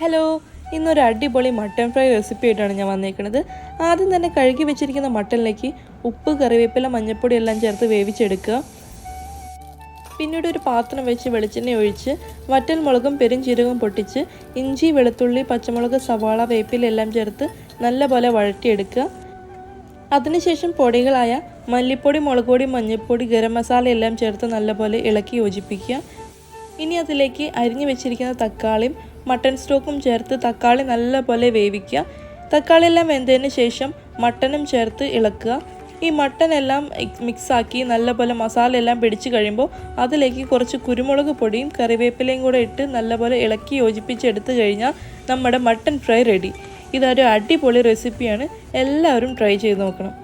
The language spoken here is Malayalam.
ഹലോ, ഇന്നൊരു അടിപൊളി മട്ടൻ ഫ്രൈ റെസിപ്പി ആയിട്ടാണ് ഞാൻ വന്നേക്കുന്നത്. ആദ്യം തന്നെ കഴുകി വെച്ചിരിക്കുന്ന മട്ടനിലേക്ക് ഉപ്പ്, കറിവേപ്പില, മഞ്ഞൾപ്പൊടി എല്ലാം ചേർത്ത് വേവിച്ചെടുക്കുക. പിന്നീട് ഒരു പാത്രം വെച്ച് വെളിച്ചെണ്ണ ഒഴിച്ച് വറ്റൽമുളകും പെരുംജീരകവും പൊട്ടിച്ച് ഇഞ്ചി, വെളുത്തുള്ളി, പച്ചമുളക്, സവാള, വേപ്പില എല്ലാം ചേർത്ത് നല്ലപോലെ വഴറ്റിയെടുക്കുക. അതിനുശേഷം പൊടികളായ മല്ലിപ്പൊടി, മുളക് പൊടി, മഞ്ഞൾപ്പൊടി, ഗരം മസാല എല്ലാം ചേർത്ത് നല്ലപോലെ ഇളക്കി യോജിപ്പിക്കുക. ഇനി അതിലേക്ക് അരിഞ്ഞു വെച്ചിരിക്കുന്ന തക്കാളിയും മട്ടൻ സ്റ്റോക്കും ചേർത്ത് തക്കാളി നല്ലപോലെ വേവിക്കുക. തക്കാളി എല്ലാം വെന്തതിന് ശേഷം മട്ടനും ചേർത്ത് ഇളക്കുക. ഈ മട്ടൻ എല്ലാം മിക്സാക്കി നല്ലപോലെ മസാല എല്ലാം പിടിച്ച് കഴിയുമ്പോൾ അതിലേക്ക് കുറച്ച് കുരുമുളക് പൊടിയും കറിവേപ്പിലയും കൂടെ ഇട്ട് നല്ലപോലെ ഇളക്കി യോജിപ്പിച്ചെടുത്ത് കഴിഞ്ഞാൽ നമ്മുടെ മട്ടൻ ഫ്രൈ റെഡി. ഇതൊരു അടിപൊളി റെസിപ്പിയാണ്, എല്ലാവരും ട്രൈ ചെയ്ത് നോക്കണം.